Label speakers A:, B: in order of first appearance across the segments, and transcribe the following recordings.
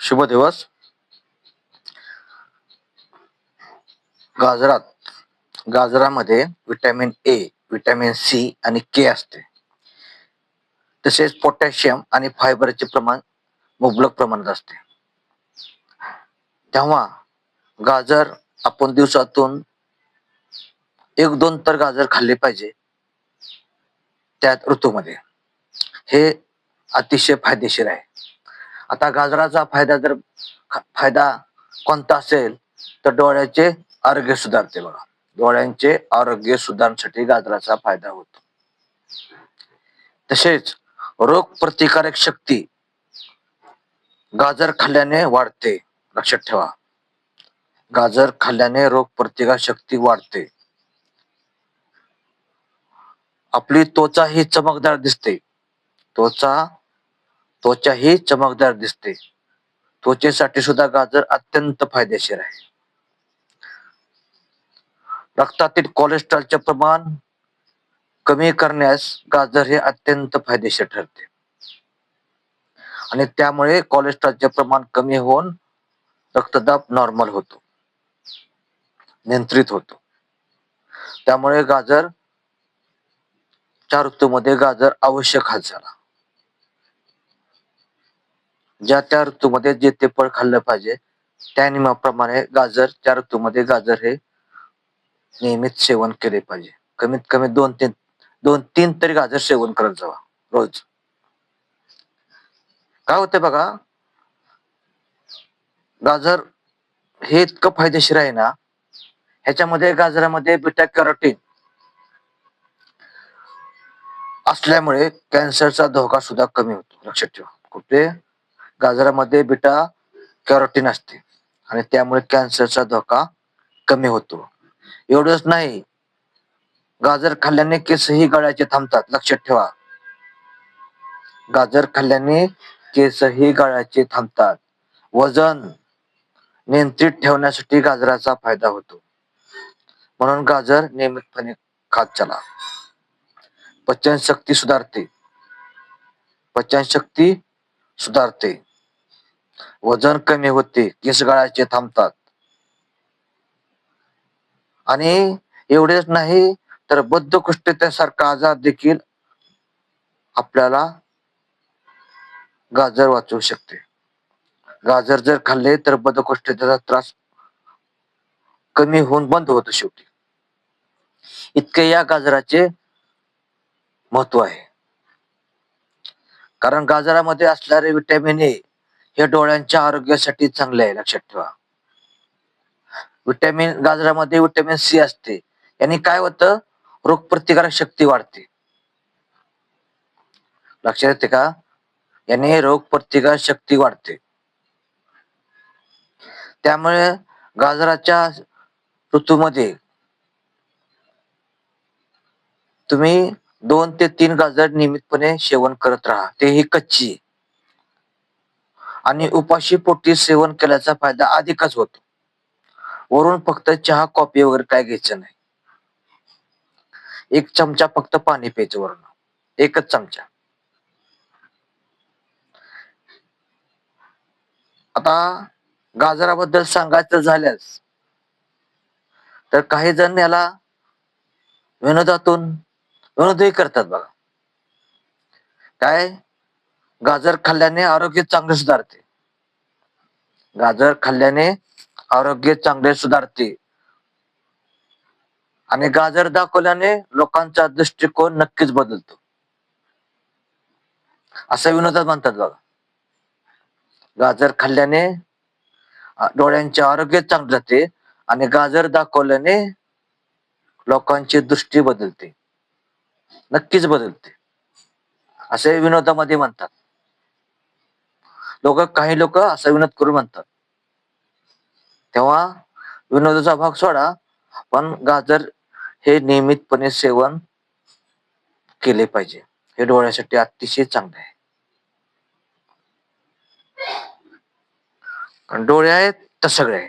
A: शुभ दिवस. गाजरामध्ये vitamin A, vitamin C आणि के असते. तसेच पोटॅशियम आणि फायबरचे प्रमाण मुबलक प्रमाणात असते. तेव्हा गाजर आपण दिवसातून 1-2 तर गाजर खाल्ले पाहिजे त्यात ऋतूमध्ये. हे अतिशय फायदेशीर आहे. आता गाजराचा फायदा कोणता असेल तर डोळ्याचे आरोग्य सुधारते बघा. डोळ्यांचे आरोग्य सुधारण्यासाठी गाजराचा फायदा होतो. तसेच रोग प्रतिकारक शक्ती गाजर खाल्ल्याने वाढते. लक्षात ठेवा, गाजर खाल्ल्याने रोग प्रतिकारक शक्ती वाढते. आपली त्वचा ही चमकदार दिसते. त्वचा ही चमकदार दिसते. त्वचेसाठी सुद्धा गाजर अत्यंत फायदेशीर आहे. रक्तातील कोलेस्ट्रॉलचे प्रमाण कमी करण्यास गाजर हे अत्यंत फायदेशीर ठरते आणि त्यामुळे कोलेस्ट्रॉलचे प्रमाण कमी होऊन रक्तदाब नॉर्मल होतो, नियंत्रित होतो. त्यामुळे ऋतूमध्ये गाजर अवश्य खात चला. ज्या त्या ऋतूमध्ये जे ते फळ खाल्लं पाहिजे त्या नियमाप्रमाणे त्या ऋतूमध्ये गाजर हे नियमित सेवन केले पाहिजे. कमीत कमी 2-3 तरी गाजर सेवन करत जावा रोज. काय होते बघा, गाजर हे इतकं फायदेशीर आहे ना, ह्याच्यामध्ये गाजरामध्ये बीटा कॅरोटीन असल्यामुळे कॅन्सरचा धोका सुद्धा कमी होतो. लक्षात ठेवा, कुठे गाजरामध्ये बीटा कॅरोटीन असते आणि त्यामुळे कॅन्सरचा धोका कमी होतो. एवढंच नाही, गाजर खाल्ल्याने केसही गळायचे थांबतात. लक्षात ठेवा, गाजर खाल्ल्याने केसही गळायचे थांबतात. वजन नियंत्रित ठेवण्यासाठी गाजराचा फायदा होतो. म्हणून गाजर नियमितपणे खात चला. पचनशक्ती सुधारते. वजन कमी होते, केस गळायचे थांबतात. आणि एवढेच नाही तर बद्धकोष्ठतेसारखा आजार देखील आपल्याला गाजर वाचवू शकते. गाजर जर खाल्ले तर बद्धकोष्ठतेचा त्रास कमी होऊन बंद होतो शेवटी. इतके या गाजराचे महत्व आहे. कारण गाजरामध्ये असणारे विटॅमिन ए हे डोळ्यांच्या आरोग्यासाठी चांगले आहे. लक्षात ठेवा, गाजरामध्ये विटॅमिन सी असते. यांनी काय होतं, रोगप्रतिकारक शक्ती वाढते. लक्षात येते का, याने रोगप्रतिकारक शक्ती वाढते. त्यामुळे गाजराच्या ऋतूमध्ये तुम्ही 2 ते 3 गाजर नियमितपणे सेवन करत राहा, तेही कच्ची. आणि उपाशी पोटी सेवन केल्याचा फायदा अधिकच होतो. वरून फक्त चहा कॉफी वगैरे काय घ्यायचं नाही. 1 चमचा फक्त पाणी प्यायचं वरून, 1च चमचा. आता गाजराबद्दल सांगायचं झाल्यास तर काही जण याला विनोदही करतात बघा. काय, गाजर खाल्ल्याने आरोग्य चांगले सुधारते. गाजर खाल्ल्याने आरोग्य चांगले सुधारते आणि गाजर दाखवल्याने लोकांचा दृष्टिकोन नक्कीच बदलतो, असं विनोदात म्हणतात बघा. गाजर खाल्ल्याने डोळ्यांचे आरोग्य चांगले राहते आणि गाजर दाखवल्याने लोकांची दृष्टी बदलते, नक्कीच बदलते, असे विनोदामध्ये म्हणतात. काही लोक असा विनोद करून म्हणतात. तेव्हा विनोदाचा भाग सोडा, पण गाजर हे नियमितपणे सेवन केले पाहिजे. हे डोळ्यासाठी अतिशय चांगले आहे. कारण डोळे आहेत तर सगळे आहे.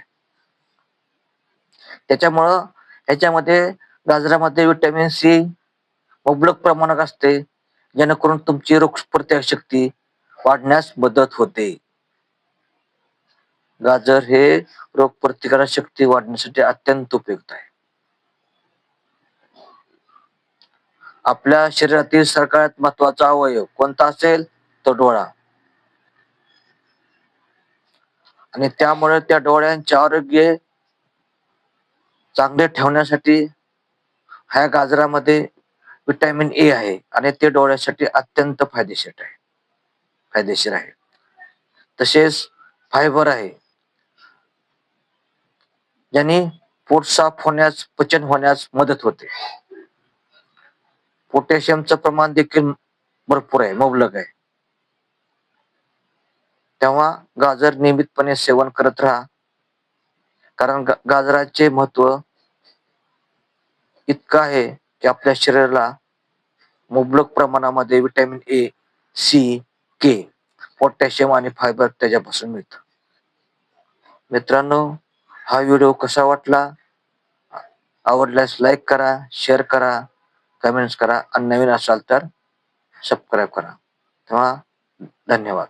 A: त्याच्यामुळं ह्याच्यामध्ये गाजरामध्ये विटॅमिन सी मुबलक प्रमाणात असते, जेणेकरून तुमची रोगप्रतिकारक शक्ती वाढण्यास मदत होते. गाजर हे रोगप्रतिकारक शक्ती वाढण्यासाठी अत्यंत उपयुक्त आहे. आपल्या शरीरातील सगळ्यात महत्वाचा अवयव कोणता असेल? तो डोळा. आणि त्यामुळे त्या डोळ्यांचे आरोग्य चांगले ठेवण्यासाठी ह्या गाजरामध्ये विटॅमिन ए आहे आणि ते डोळ्यासाठी अत्यंत फायदेशीर आहे. तसेच फायबर आहे, ज्याने पोट साफ होण्यास, पचन होण्यास मदत होते. पोटॅशियमचं प्रमाण देखील भरपूर आहे, मुबलक आहे. तेव्हा गाजर नियमितपणे सेवन करत राहा, कारण गाजराचे महत्व इतकं आहे की आपल्या शरीराला मुबलक प्रमाणामध्ये vitamin A, C, K, potassium आणि फायबर त्याच्यापासून मिळतं. मित्रांनो, हा व्हिडिओ कसा वाटला? आवडल्यास लाईक करा, शेअर करा, कमेंट्स करा आणि नवीन असाल तर सबस्क्राईब करा. तेव्हा धन्यवाद.